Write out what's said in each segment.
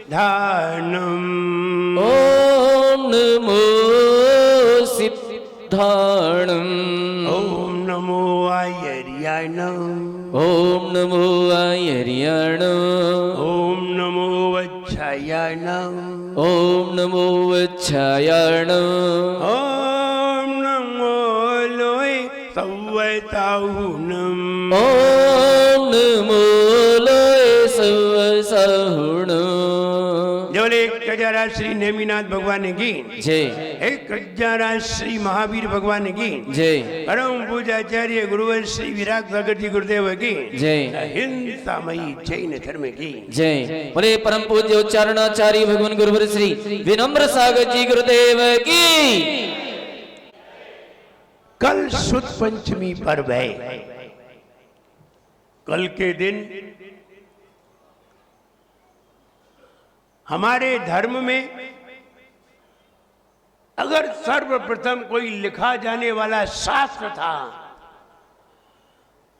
सिद्धाणम् ओम नमो सिद्धाणम् ओम नमो आयर्याणम् ओम नमो आयर्याणम् ओम नमो वच्छायाणम् ओम नमो वच्छायाणम् ओम नमो लोय सव्वताहुनम् ओम नमो लोय सव्वसाहुणम्। जोले कजारा श्री नेमिनाथ भगवान की जय। एक कजारा श्री महावीर भगवान की जय। परम पूजाचार्य गुरुवर श्री विराग सागर जी गुरुदेव की जय। हिंद सामयी जैन धर्म की जय। बोले परम पूज्य उच्चारणाचार्य भगवान गुरुवर श्री विनम्र सागर जी गुरुदेव की। कल शुद्ध पंचमी पर्व है। कल के दिन हमारे धर्म में अगर सर्वप्रथम कोई लिखा जाने वाला शास्त्र था,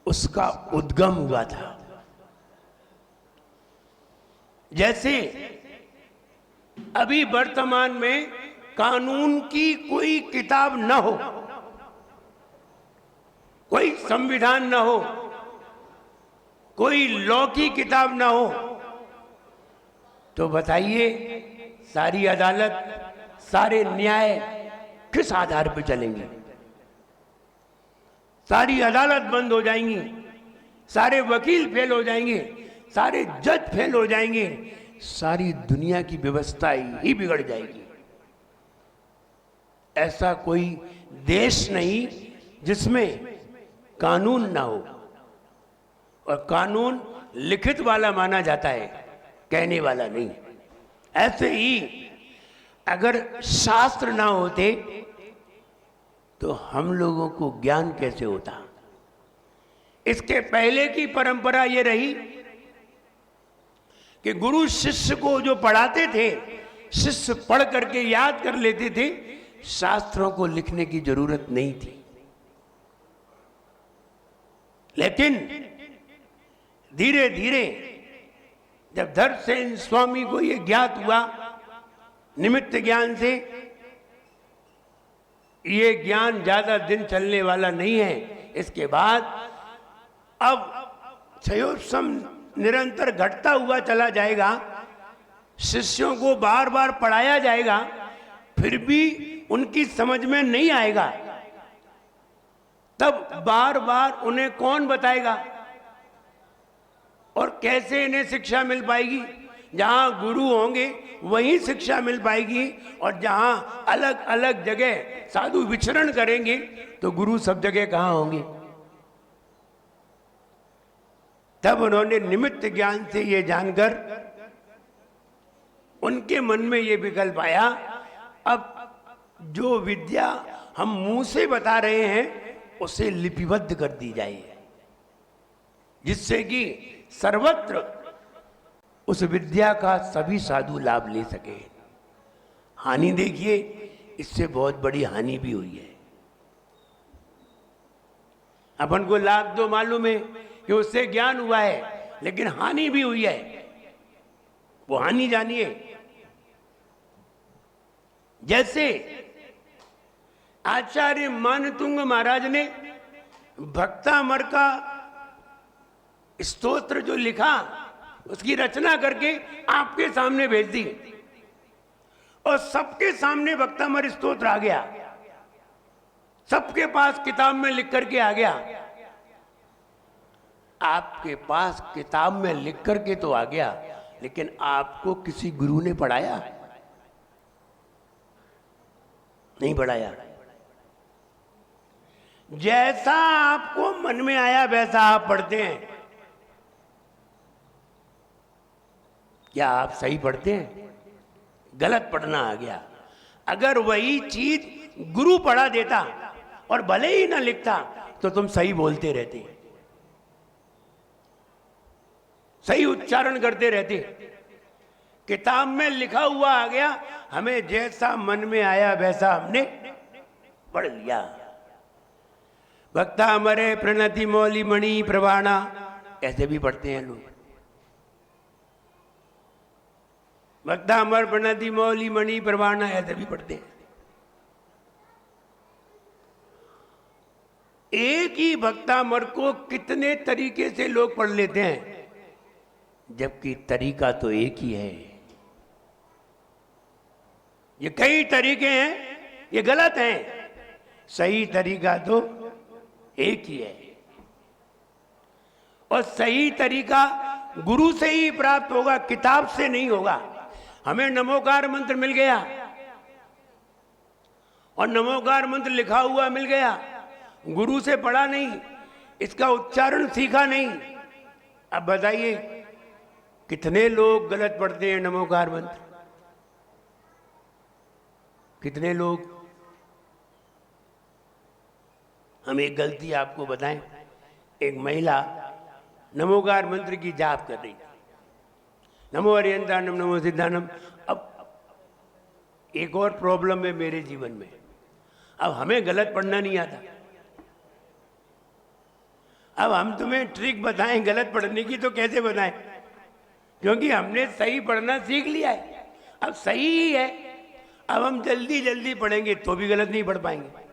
उसका उद्गम हुआ था। जैसे अभी वर्तमान में कानून की कोई किताब न हो, कोई संविधान न हो, कोई लॉ की किताब न हो, तो बताइए सारी अदालत, सारे न्याय किस आधार पर चलेंगे? सारी अदालत बंद हो जाएंगी, सारे वकील फेल हो जाएंगे, सारे जज फेल हो जाएंगे, सारी दुनिया की व्यवस्था ही बिगड़ जाएगी। ऐसा कोई देश नहीं जिसमें कानून ना हो, और कानून लिखित वाला माना जाता है, कहने वाला नहीं। ऐसे ही अगर शास्त्र ना होते तो हम लोगों को ज्ञान कैसे होता? इसके पहले की परंपरा ये रही कि गुरु शिष्य को जो पढ़ाते थे, शिष्य पढ़ करके याद कर लेते थे, शास्त्रों को लिखने की जरूरत नहीं थी। लेकिन धीरे धीरे जब धर्मसेन स्वामी को यह ज्ञात हुआ निमित्त ज्ञान से, ये ज्ञान ज्यादा दिन चलने वाला नहीं है, इसके बाद अब क्षयोत्सम निरंतर घटता हुआ चला जाएगा, शिष्यों को बार बार पढ़ाया जाएगा, फिर भी उनकी समझ में नहीं आएगा, तब बार बार उन्हें कौन बताएगा और कैसे इन्हें शिक्षा मिल पाएगी? जहां गुरु होंगे वहीं शिक्षा मिल पाएगी, और जहां अलग अलग जगह साधु विचरण करेंगे तो गुरु सब जगह कहां होंगे? तब उन्होंने निमित्त ज्ञान से ये जानकर उनके मन में ये विकल्प आया, अब जो विद्या हम मुंह से बता रहे हैं उसे लिपिबद्ध कर दी जाए, जिससे कि सर्वत्र उस विद्या का सभी साधु लाभ ले सके। हानि देखिए, इससे बहुत बड़ी हानि भी हुई है। अपन को लाभ तो मालूम है कि उससे ज्ञान हुआ है, लेकिन हानि भी हुई है। वो हानि जानिए। जैसे आचार्य मानतुंग महाराज ने भक्तामर का स्तोत्र जो लिखा, उसकी रचना करके आपके सामने भेज दी, और सबके सामने भक्तामर स्तोत्र आ गया, सबके पास किताब में लिख करके आ गया। आपके पास किताब में लिख करके तो आ गया, लेकिन आपको किसी गुरु ने पढ़ाया? नहीं पढ़ाया। जैसा आपको मन में आया वैसा आप पढ़ते हैं। क्या आप सही पढ़ते हैं? गलत पढ़ना आ गया। अगर वही चीज गुरु पढ़ा देता और भले ही ना लिखता तो तुम सही बोलते रहते, सही उच्चारण करते रहते। किताब में लिखा हुआ आ गया, हमें जैसा मन में आया वैसा हमने पढ़ लिया। भक्ता मरे प्रणति मौली मणि प्रवाणा, ऐसे भी पढ़ते हैं लोग। भक्ता अमर प्रणति मौली मणि प्रवाणा, ऐसे भी पढ़ते हैं। एक ही भक्तामर को कितने तरीके से लोग पढ़ लेते हैं, जबकि तरीका तो एक ही है। ये कई तरीके हैं, ये गलत हैं। सही तरीका तो एक ही है, और सही तरीका गुरु से ही प्राप्त होगा, किताब से नहीं होगा। हमें नमोकार मंत्र मिल गया और नमोकार मंत्र लिखा हुआ मिल गया, गुरु से पढ़ा नहीं, इसका उच्चारण सीखा नहीं। अब बताइए कितने लोग गलत पढ़ते हैं नमोकार मंत्र, कितने लोग। हम एक गलती आपको बताएं, एक महिला नमोकार मंत्र की जाप कर रही, नमो हरियंतानम नमो सिद्धानम। अब एक और प्रॉब्लम है मेरे जीवन में, अब हमें गलत पढ़ना नहीं आता। अब हम तुम्हें ट्रिक बताएं गलत पढ़ने की तो कैसे बताएं, क्योंकि हमने सही पढ़ना सीख लिया है, अब सही ही है। अब हम जल्दी जल्दी पढ़ेंगे तो भी गलत नहीं पढ़ पाएंगे।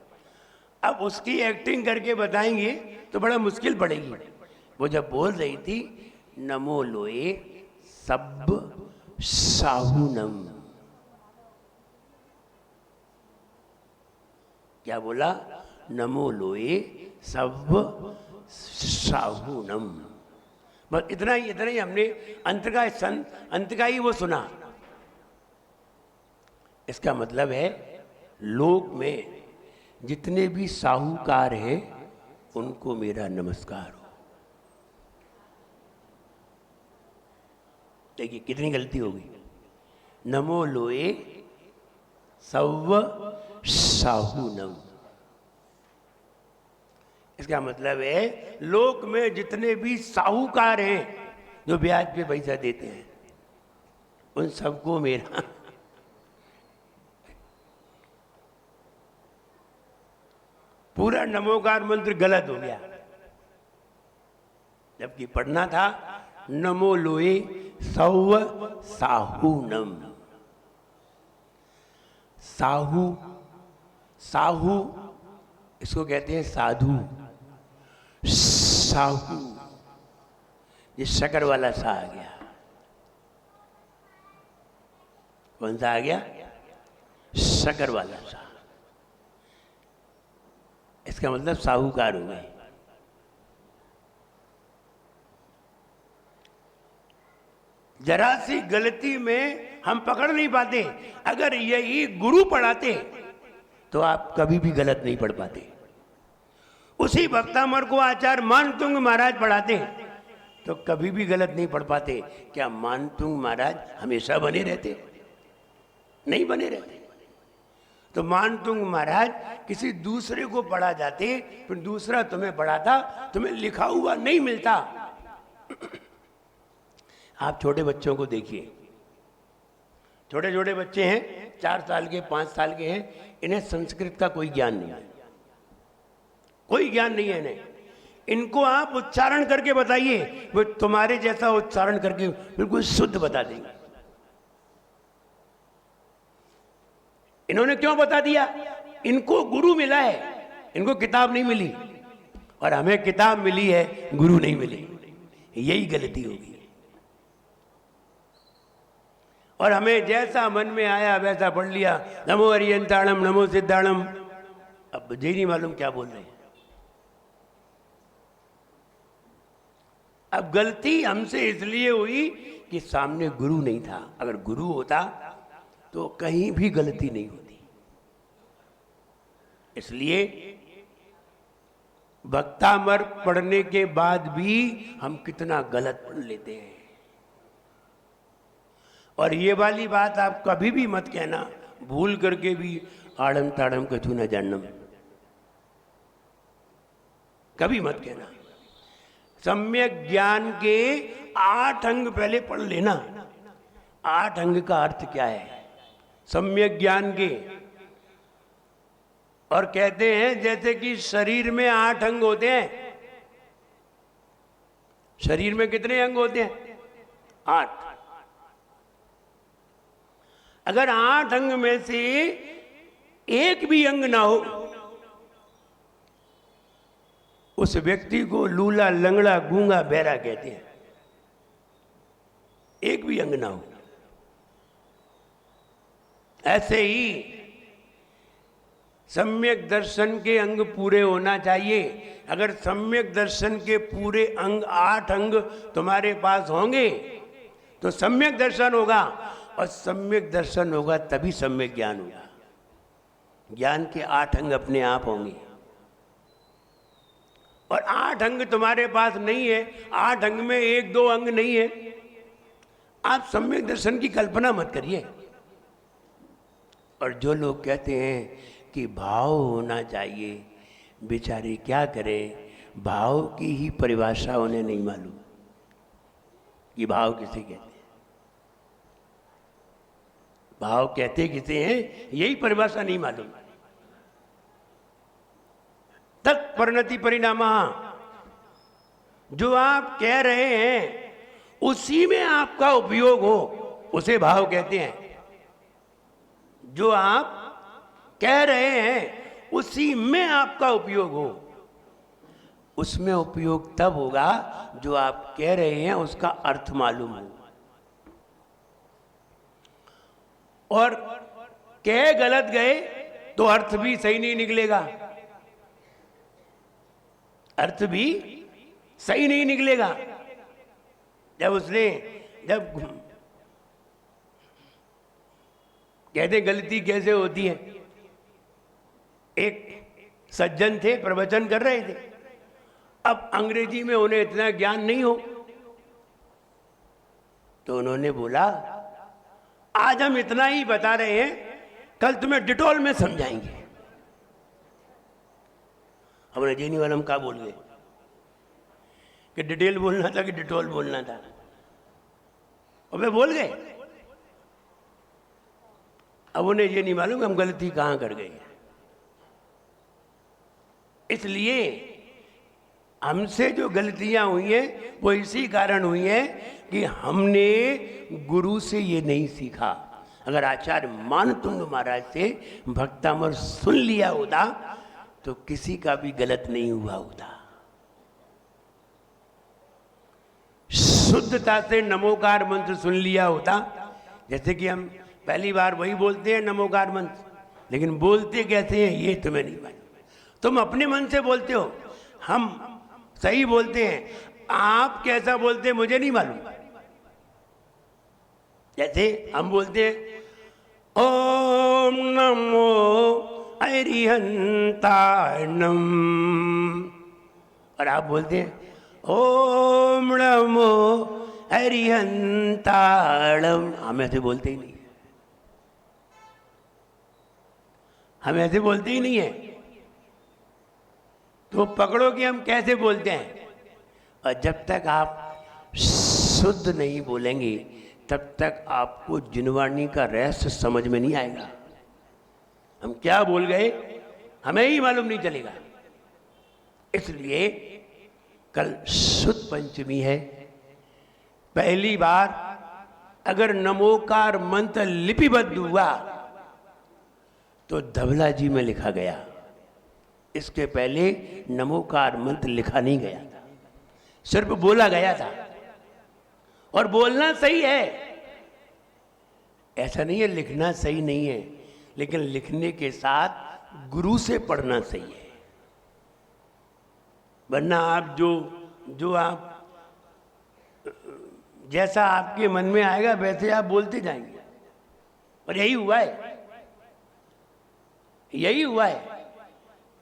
अब उसकी एक्टिंग करके बताएंगे तो बड़ा मुश्किल पड़ेगी। वो जब बोल रही थी नमो लोए सब साहुनम, क्या बोला? नमो लोए सब साहुनम। बस इतना ही हमने अंत का ही वो सुना। इसका मतलब है लोक में जितने भी साहूकार हैं उनको मेरा नमस्कार हो। देखिए कितनी गलती होगी। नमो लोए सव साहुनम, इसका मतलब है लोक में जितने भी साहूकार हैं जो ब्याज पे पैसा देते हैं उन सबको मेरा पूरा नमोकार मंत्र गलत हो गया, जबकि पढ़ना था नमो लोए सव साहुनम। साहू, साहू इसको कहते हैं साधु। साहू, ये शकर वाला सा आ गया। कौन सा आ गया? शकर वाला सा। इसका मतलब साहूकार हो गए। जरा सी गलती में हम पकड़ नहीं पाते। अगर यही गुरु पढ़ाते तो आप कभी भी गलत नहीं पढ़ पाते। उसी भक्तामर को आचार्य मानतुंग महाराज पढ़ाते तो कभी भी गलत नहीं पढ़ पाते। क्या मानतुंग महाराज हमेशा बने रहते? नहीं बने रहते। तो मानतुंग महाराज किसी दूसरे को पढ़ा जाते, फिर दूसरा तुम्हें पढ़ाता, तुम्हें लिखा हुआ नहीं मिलता। आप छोटे बच्चों को देखिए, छोटे छोटे बच्चे हैं, 4 साल के 5 साल के हैं, इन्हें संस्कृत का कोई ज्ञान नहीं है, कोई ज्ञान नहीं है इन्हें। इनको आप उच्चारण करके बताइए, वो तुम्हारे जैसा उच्चारण करके बिल्कुल शुद्ध बता देंगे। इन्होंने क्यों बता दिया? इनको गुरु मिला है, इनको किताब नहीं मिली, और हमें किताब मिली है, गुरु नहीं मिली। यही गलती होगी। और हमें जैसा मन में आया वैसा पढ़ लिया, नमो हरियंताणम नमो सिद्धाणम। अब मुझे नहीं मालूम क्या बोल रहे हैं। अब गलती हमसे इसलिए हुई कि सामने गुरु नहीं था। अगर गुरु होता तो कहीं भी गलती नहीं होती। इसलिए भक्तामर पढ़ने के बाद भी हम कितना गलत पढ़ लेते हैं। और ये वाली बात आप कभी भी मत कहना, भूल करके भी आड़म ताड़म कछु न जानम, कभी मत कहना। सम्यक ज्ञान के 8 अंग पहले पढ़ लेना। 8 अंग का अर्थ क्या है? सम्यक ज्ञान के, और कहते हैं जैसे कि शरीर में 8 अंग होते हैं। शरीर में कितने अंग होते हैं? 8। अगर 8 अंग में से एक भी अंग ना हो, उस व्यक्ति को लूला, लंगड़ा, गूंगा, बहरा कहते हैं। एक भी अंग ना हो। ऐसे ही सम्यक दर्शन के अंग पूरे होना चाहिए। अगर सम्यक दर्शन के पूरे अंग 8 अंग तुम्हारे पास होंगे तो सम्यक दर्शन होगा, और सम्यक दर्शन होगा तभी सम्यक ज्ञान होगा। ज्ञान के 8 अंग अपने आप होंगे, और 8 अंग तुम्हारे पास नहीं है, 8 अंग में 1-2 अंग नहीं है, आप सम्यक दर्शन की कल्पना मत करिए। और जो लोग कहते हैं कि भाव होना चाहिए, बेचारे क्या करें, भाव की ही परिभाषा उन्हें नहीं मालूम कि भाव किसे कहते हैं। भाव कहते किसे हैं, यही परिभाषा नहीं मालूम। तत्परिणति परिणाम, जो आप कह रहे हैं उसी में आपका उपयोग हो, उसे भाव कहते हैं। जो आप कह रहे हैं उसी में आपका उपयोग हो, उसमें उपयोग तब होगा जो आप कह रहे हैं उसका अर्थ मालूम हो। और कह गलत गए तो अर्थ भी सही नहीं निकलेगा, अर्थ भी सही नहीं निकलेगा। जब कहते गलती कैसे होती है, एक सज्जन थे, प्रवचन कर रहे थे। अब अंग्रेजी में उन्हें इतना ज्ञान नहीं हो, तो उन्होंने बोला आज हम इतना ही बता रहे हैं, कल तुम्हें डिटोल में समझाएंगे। हमने जीनी वाला हम क्या बोल गए कि डिटेल बोलना था कि डिटोल बोलना था, और वे बोल गए। अब उन्हें ये नहीं मालूम कि हम गलती कहां कर गए। इसलिए हमसे जो गलतियां हुई हैं वो इसी कारण हुई हैं कि हमने गुरु से ये नहीं सीखा। अगर आचार्य मानतुंग महाराज से भक्तामर सुन लिया होता तो किसी का भी गलत नहीं हुआ होता। शुद्धता से नमोकार मंत्र सुन लिया होता। जैसे कि हम पहली बार वही बोलते हैं नमोकार मंत्र, लेकिन बोलते कैसे हैं ये तुम्हें नहीं मालूम। तुम अपने मन से बोलते हो, हम सही बोलते हैं, आप कैसा बोलते हैं मुझे नहीं मालूम। जैसे हम बोलते हैं ओम नमो अरिहंताणम, और आप बोलते हैं ओम नमो अरिहंताणम। हम ऐसे बोलते ही नहीं, हम ऐसे बोलते ही नहीं है। तो पकड़ो कि हम कैसे बोलते हैं। और जब तक आप शुद्ध नहीं बोलेंगे तब तक आपको जिनवाणी का रहस्य समझ में नहीं आएगा। हम क्या बोल गए हमें ही मालूम नहीं चलेगा। इसलिए कल शुद्ध पंचमी है। पहली बार अगर नमोकार मंत्र लिपिबद्ध हुआ तो धवला जी में लिखा गया, इसके पहले नमोकार मंत्र लिखा नहीं गया था, सिर्फ बोला गया था। और बोलना सही है, ऐसा नहीं है लिखना सही नहीं है, लेकिन लिखने के साथ गुरु से पढ़ना सही है। वरना आप जो आप जैसा आपके मन में आएगा वैसे आप बोलते जाएंगे। और यही हुआ है, यही हुआ है।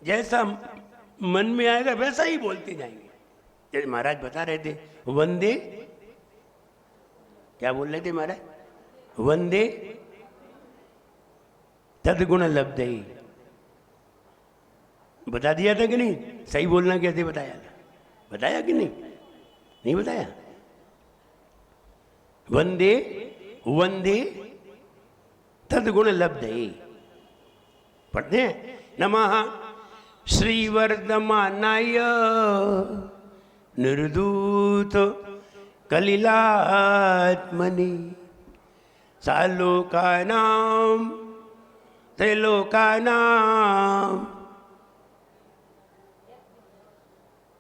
जैसा मन में आएगा वैसा ही बोलते जाएंगे। जैसे महाराज बता रहे थे वंदे, क्या बोल रहे थे महाराज, वंदे तद्गुण लब्धे। बता दिया था कि नहीं, सही बोलना कैसे बताया था, बताया कि नहीं, नहीं बताया। वंदे वंदे तद्गुण लब्धे पढ़ते हैं। नमः श्रीवर्धमानाय निर्धूत कलिलात्मनि सालोकानां त्रिलोकानां,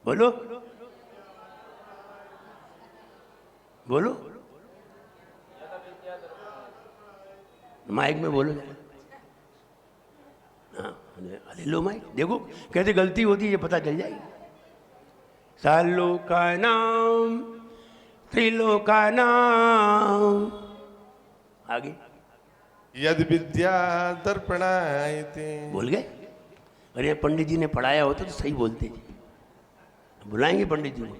बोलो बोलो, माइक में बोलो। हाँ, अरे लो माइक, देखो कैसे गलती होती है, ये पता चल जाएगी। सालोकानां त्रिलोकानां, आगे यद विद्या दर्पणायते। बोल गए? अरे पंडित जी ने पढ़ाया होता तो सही बोलते जी, बुलाएंगे पंडित जी को।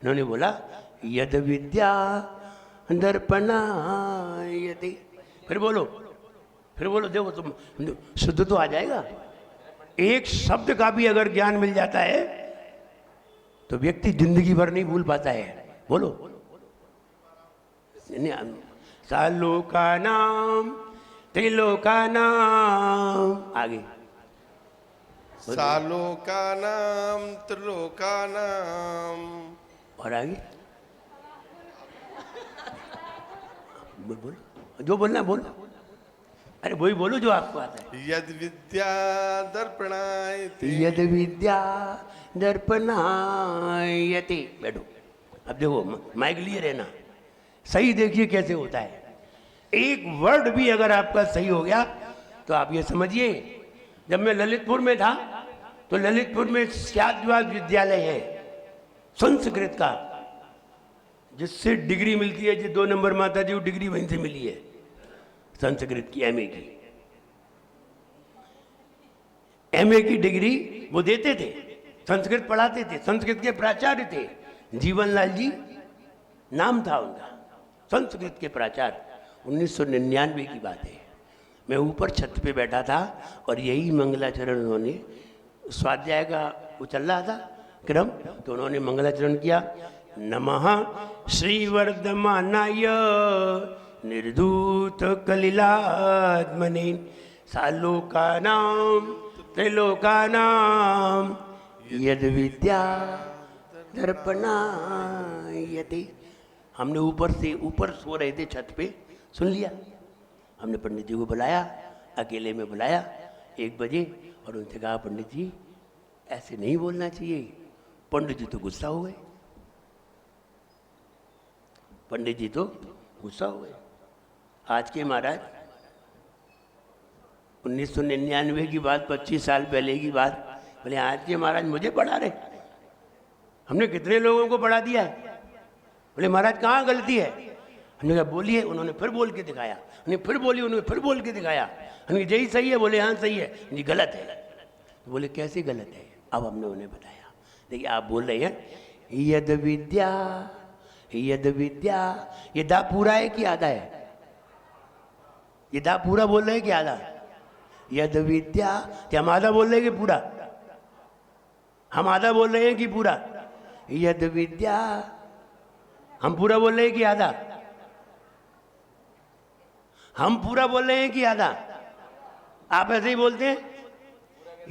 उन्होंने बोला यद विद्या दर्पणायते। फिर बोलो, फिर बोलो, देखो तुम शुद्ध तो आ जाएगा। एक शब्द का भी अगर ज्ञान मिल जाता है तो व्यक्ति जिंदगी भर नहीं भूल पाता है। बोलो, सालोकानां त्रिलोकानां, आगे सालोकानां त्रिलोकानां, और आगे बोल, बोलो जो बोलना है बोलो। अरे वही बोलो जो आपको आता है। यद विद्या दर्पणायते। यद विद्या दर्पणायते। बैठो, अब देखो माइक लिए रहना, सही देखिए कैसे होता है। एक वर्ड भी अगर आपका सही हो गया तो आप ये समझिए, जब मैं ललितपुर में था तो ललितपुर में शाद्वाज विद्यालय है संस्कृत का, जिससे डिग्री मिलती है। जी 2 नंबर माता जी, वो डिग्री वहीं से मिली है संस्कृत की, एमए की। एमए की डिग्री वो देते थे, संस्कृत पढ़ाते थे, संस्कृत के प्राचार्य थे। जीवनलाल जी नाम था उनका, संस्कृत के प्राचार्य। 1999 की बात है। मैं ऊपर छत पे बैठा था और यही मंगलाचरण उन्होंने, स्वाध्याय का वो चल रहा था क्रम, तो उन्होंने मंगलाचरण किया। नमः श्रीवर्धमानाय निर्धूत कलिलात्मने सालोकानां त्रिलोकानां यद विद्या दर्पणायते। हमने ऊपर सो रहे थे छत पे, सुन लिया। हमने पंडित जी को बुलाया, अकेले में बुलाया 1 बजे, और उनसे कहा पंडित जी ऐसे नहीं बोलना चाहिए। पंडित जी तो गुस्सा हो गए, पंडित जी तो गुस्सा हो गए। आज के महाराज 1999 की बात, 25 साल पहले की बात, बोले आज के महाराज मुझे पढ़ा रहे, हमने कितने लोगों को पढ़ा दिया है। बोले महाराज कहाँ गलती है? हमने कहा बोलिए। उन्होंने फिर बोल के दिखाया, उन्होंने फिर बोली, उन्होंने फिर बोल के दिखाया। हमने यही सही है? बोले हाँ सही है। जी गलत है। बोले कैसे गलत है? अब हमने उन्हें बताया, देखिए आप बोल रहे हैं यद विद्या, यद विद्या, ये दा पूरा है कि आधा है? ये दा पूरा बोल रहे हैं कि आधा? यद विद्या, क्या हम आधा बोल रहे हैं कि पूरा? हम आधा बोल रहे हैं कि पूरा? यद विद्या, हम पूरा बोल रहे हैं कि आधा? हम पूरा बोल रहे हैं कि आधा? आप ऐसे ही बोलते हैं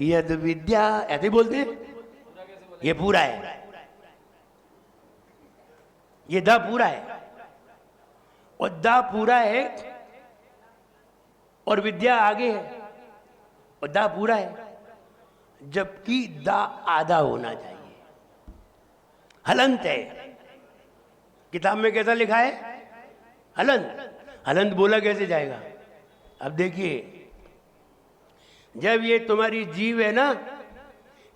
यद विद्या, ऐसे ही बोलते हैं। ये पूरा है, ये दा पूरा है, और दा पूरा है और विद्या आगे है, और दा पूरा है, जबकि दा आधा होना चाहिए। हलंत है, किताब में कैसा लिखा है? हलंत। हलंत बोला कैसे जाएगा? अब देखिए, जब ये तुम्हारी जीभ है ना,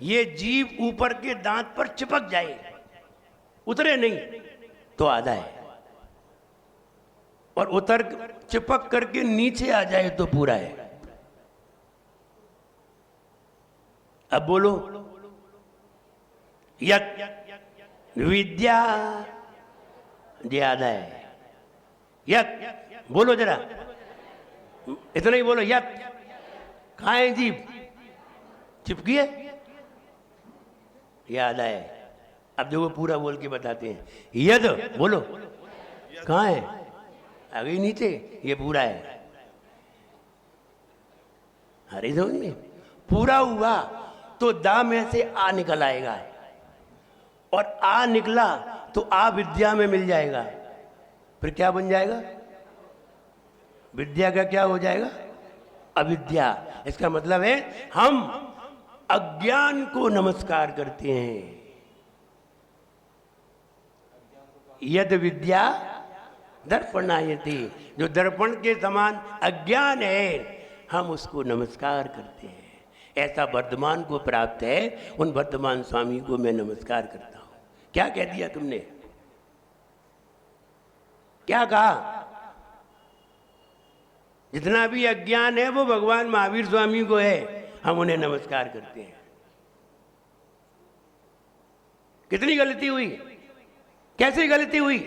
ये जीभ ऊपर के दांत पर चिपक जाए, उतरे नहीं तो आधा है, और उतर चिपक करके नीचे आ जाए तो पूरा है। अब बोलो यत विद्या, ये आधा है। यत बोलो जरा, इतना ही बोलो। यत कहाँ है जीभ? चिपकी है, ये आधा है। अब देखो पूरा बोल के बताते हैं। यद बोलो, कहाँ है? आगे ही नीचे, ये पूरा है। अरे समझ में? पूरा हुआ तो दा में से आ निकल आएगा, और आ निकला तो आ विद्या में मिल जाएगा। फिर क्या बन जाएगा? विद्या का क्या हो जाएगा? अविद्या। इसका मतलब है हम अज्ञान को नमस्कार करते हैं। यद विद्या दर्पणायति, जो दर्पण के समान अज्ञान है हम उसको नमस्कार करते हैं। ऐसा वर्धमान को प्राप्त है, उन वर्धमान स्वामी को मैं नमस्कार करता हूं। क्या कह दिया तुमने? क्या कहा? जितना भी अज्ञान है वो भगवान महावीर स्वामी को है, हम उन्हें नमस्कार करते हैं। कितनी गलती हुई? कैसे गलती हुई?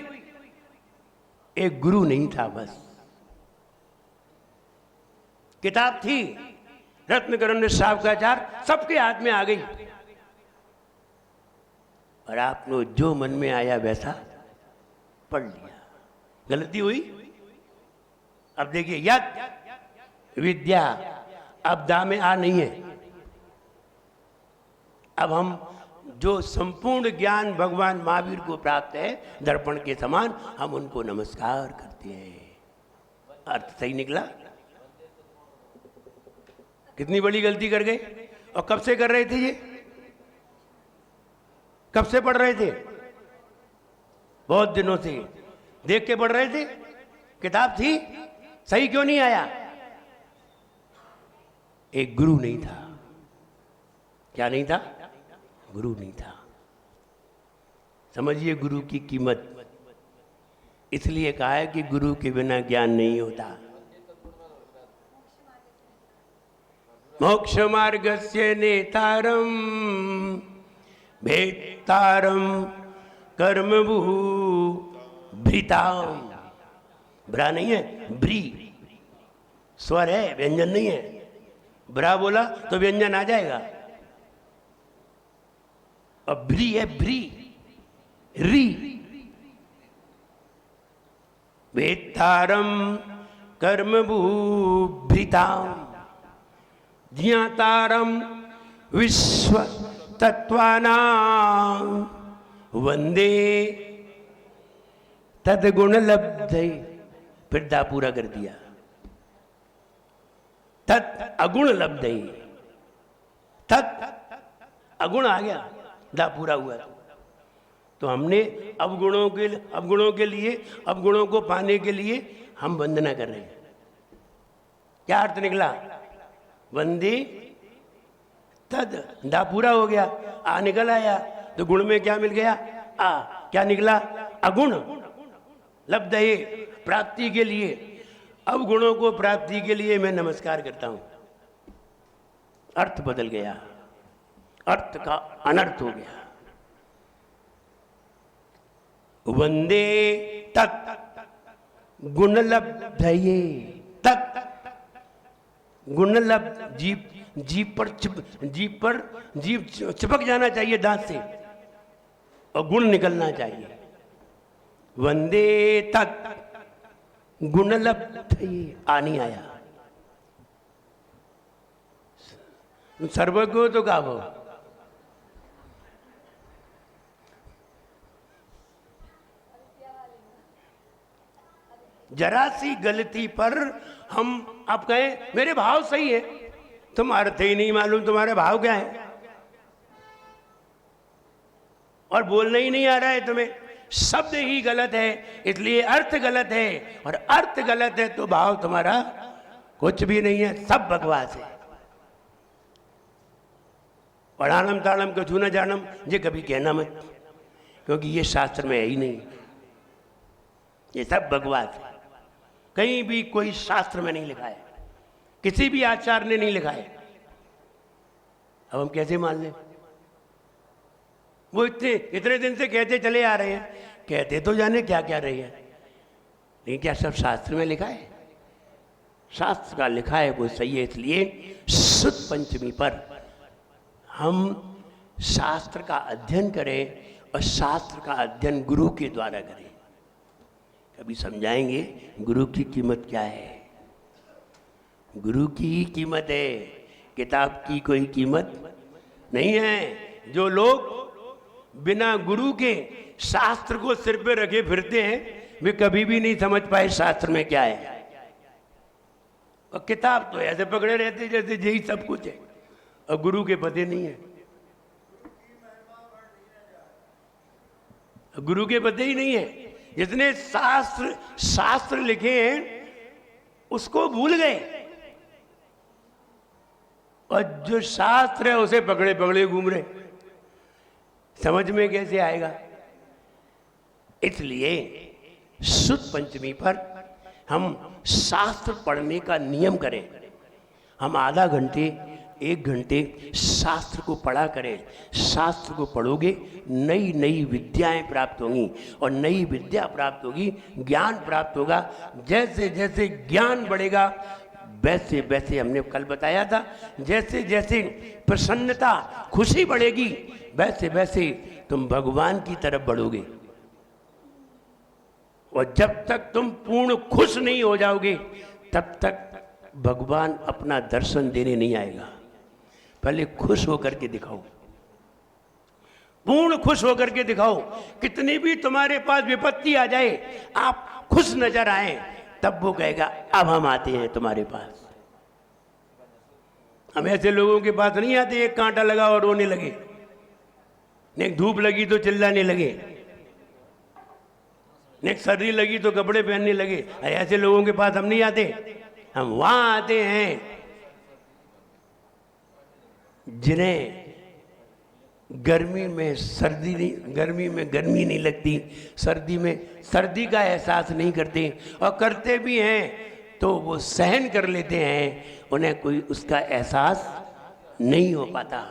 एक गुरु नहीं था, बस किताब थी रत्नकरण शावकाचार सबके हाथ में आ गई और आपने जो मन में आया वैसा पढ़ लिया। गलती हुई। अब देखिए, यद विद्या अब दा में आ नहीं है। अब हम जो संपूर्ण ज्ञान भगवान महावीर को प्राप्त है दर्पण के समान, हम उनको नमस्कार करते हैं। अर्थ सही निकला? कितनी बड़ी गलती कर गए। और कब से कर रहे थे ये? कब से पढ़ रहे थे? बहुत दिनों से देख के पढ़ रहे थे। किताब थी, सही क्यों नहीं आया? एक गुरु नहीं था। क्या नहीं था? गुरु नहीं था। समझिए गुरु की कीमत। इसलिए कहा है कि गुरु के बिना ज्ञान नहीं होता। मोक्ष मार्गस्य नेतारम भेत्तारम कर्मभू भृताम। ब्रा नहीं है, ब्री स्वर है, व्यंजन नहीं है। ब्रा बोला तो व्यंजन आ जाएगा। और ब्री है, ब्री री। वेत्तारम कर्मभू भृताम ज्ञातारम विश्व तत्वानां वंदे तद्गुण लब्धै। फिर दा पूरा कर दिया। तत् अगुण लब्धै। तत् अगुण आ गया, दा पूरा हुआ। तो हमने अवगुणों के लिए अवगुणों को पाने के लिए हम वंदना कर रहे हैं। क्या अर्थ निकला? वंदे तद, दा पूरा हो गया, आ निकल आया। तो गुण में क्या मिल गया? आ। क्या निकला? अगुण लब्धये, प्राप्ति के लिए। अवगुणों को प्राप्ति के लिए मैं नमस्कार करता हूं। अर्थ बदल गया, अर्थ का अनर्थ हो गया। वंदे तत् गुण लब्धये। तत् गुण लब्ध, जीप पर चिपक जाना चाहिए दांत से और गुण निकलना चाहिए। वंदे तत् गुण लब्धये। आ नहीं आया। सर्वज्ञ तो का वो जरा सी गलती पर हम आप कहें मेरे भाव सही है, तुम अर्थ ही नहीं मालूम तुम्हारे भाव क्या है, और बोलना ही नहीं आ रहा है तुम्हें। शब्द ही गलत है इसलिए अर्थ गलत है, और अर्थ गलत है तो भाव तुम्हारा कुछ भी नहीं है, सब बकवास है। पढ़ानम ताड़म कछु न जानम, ये कभी कहना मत, क्योंकि ये शास्त्र में है ही नहीं। ये सब बकवास है, कहीं भी कोई शास्त्र में नहीं लिखा है, किसी भी आचार्य ने नहीं लिखा है। अब हम कैसे मान लें? वो इतने दिन से कहते चले आ रहे हैं, कहते तो जाने क्या क्या रहे हैं, लेकिन क्या सब शास्त्र में लिखा है? शास्त्र का लिखा है वो सही है। इसलिए शुद्ध पंचमी पर हम शास्त्र का अध्ययन करें, और शास्त्र का अध्ययन गुरु के द्वारा करें। कभी समझाएंगे गुरु की कीमत क्या है। गुरु की ही कीमत है, किताब की कोई कीमत नहीं है। जो लोग बिना गुरु के शास्त्र को सिर पे रखे फिरते हैं, वे कभी भी नहीं समझ पाए शास्त्र में क्या है। और किताब तो ऐसे पकड़े रहते जैसे यही सब कुछ है और गुरु के पते नहीं है, गुरु के पते ही नहीं है। जितने शास्त्र लिखे हैं उसको भूल गए और जो शास्त्र है उसे पकड़े पकड़े घूम रहे, समझ में कैसे आएगा। इसलिए शुद्ध पंचमी पर हम शास्त्र पढ़ने का नियम करें। हम आधा घंटे 1 घंटे शास्त्र को पढ़ा करें। शास्त्र को पढ़ोगे नई नई विद्याएं प्राप्त होंगी और नई विद्या प्राप्त होगी, ज्ञान प्राप्त होगा। जैसे जैसे ज्ञान बढ़ेगा वैसे वैसे, हमने कल बताया था, जैसे जैसे प्रसन्नता खुशी बढ़ेगी वैसे वैसे तुम भगवान की तरफ बढ़ोगे। और जब तक तुम पूर्ण खुश नहीं हो जाओगे तब तक भगवान अपना दर्शन देने नहीं आएगा। पहले खुश होकर के दिखाओ, पूर्ण खुश होकर के दिखाओ। कितनी भी तुम्हारे पास विपत्ति आ जाए, आप खुश नजर आए, तब वो कहेगा अब हम आते हैं तुम्हारे पास। हम ऐसे लोगों के पास नहीं आते एक कांटा लगा और रोने लगे, नहीं धूप लगी तो चिल्लाने लगे, नहीं सर्दी लगी तो कपड़े पहनने लगे। ऐसे लोगों के पास हम नहीं आते। हम वहां आते हैं जिन्हें गर्मी में सर्दी नहीं, गर्मी में गर्मी नहीं लगती, सर्दी में सर्दी का एहसास नहीं करते, और करते भी हैं तो वो सहन कर लेते हैं, उन्हें कोई उसका एहसास नहीं हो पाता।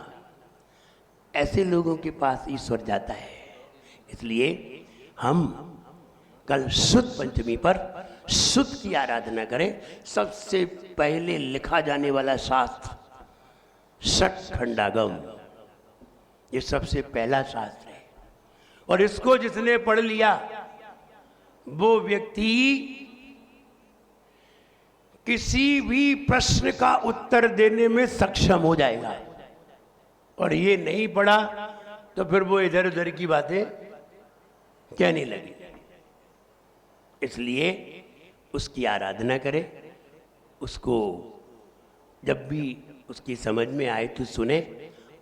ऐसे लोगों के पास ईश्वर जाता है। इसलिए हम कल शुद्ध पंचमी पर शुद्ध की आराधना करें। सबसे पहले लिखा जाने वाला शास्त्र षट खंडागम, ये सबसे पहला शास्त्र है, और इसको जिसने पढ़ लिया वो व्यक्ति किसी भी प्रश्न का उत्तर देने में सक्षम हो जाएगा। और ये नहीं पढ़ा तो फिर वो इधर उधर की बातें कहने लगे। इसलिए उसकी आराधना करें, उसको जब भी उसकी समझ में आए तो सुने।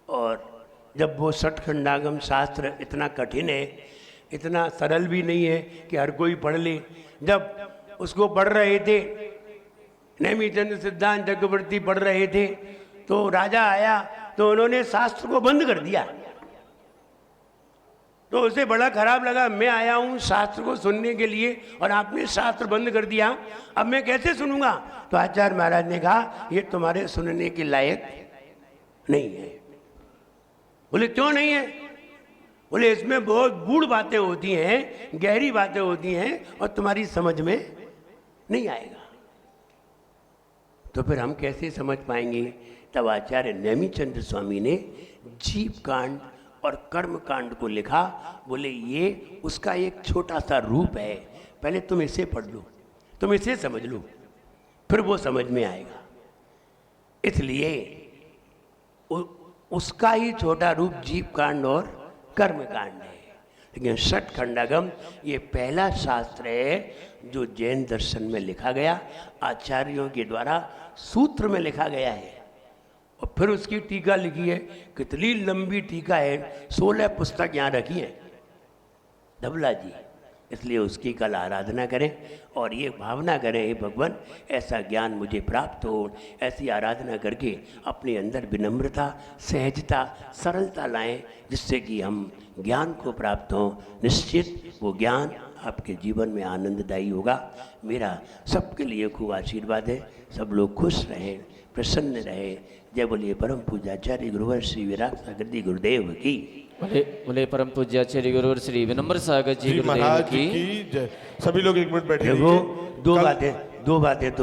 और जब वो षट खंडागम शास्त्र इतना कठिन है, इतना सरल भी नहीं है कि हर कोई पढ़ ले। जब उसको पढ़ रहे थे, नेमिचंद सिद्धांत चक्रवर्ती पढ़ रहे थे, तो राजा आया तो उन्होंने शास्त्र को बंद कर दिया। तो उसे बड़ा खराब लगा, मैं आया हूं शास्त्र को सुनने के लिए और आपने शास्त्र बंद कर दिया, अब मैं कैसे सुनूंगा। तो आचार्य महाराज ने कहा ये तुम्हारे सुनने के लायक नहीं है। बोले क्यों नहीं है? बोले इसमें बहुत गूढ़ बातें होती हैं, गहरी बातें होती हैं और तुम्हारी समझ में नहीं आएगा। तो फिर हम कैसे समझ पाएंगे? तब आचार्य नेमिचंद स्वामी ने जीव कांड और कर्म कांड को लिखा। बोले ये उसका एक छोटा सा रूप है, पहले तुम इसे पढ़ लो, तुम इसे समझ लो, फिर वो समझ में आएगा। इसलिए उसका ही छोटा रूप जीव कांड और कर्म कांड है। लेकिन षट खंडागम ये पहला शास्त्र है जो जैन दर्शन में लिखा गया, आचार्यों के द्वारा सूत्र में लिखा गया है। और फिर उसकी टीका लिखी है, कितनी लंबी टीका है, 16 पुस्तक यहाँ रखी है धबला जी। इसलिए उसकी कल आराधना करें और ये भावना करें, हे भगवान ऐसा ज्ञान मुझे प्राप्त हो। ऐसी आराधना करके अपने अंदर विनम्रता, सहजता, सरलता लाएं, जिससे कि हम ज्ञान को प्राप्त हों। निश्चित वो ज्ञान आपके जीवन में आनंददायी होगा। मेरा सबके लिए खूब आशीर्वाद है, सब लोग खुश रहें, प्रसन्न रहे। जय बोलिए परम पूज्याचार्य गुरुवर श्री विराट सागर जी गुरुदेव की। बोले परम पूज्याचार्य गुरुवर श्री विनम्र सागर जी गुरुदेव महाराज की की जय। सभी लोग 1 मिनट बैठे। देखो दो बातें तुम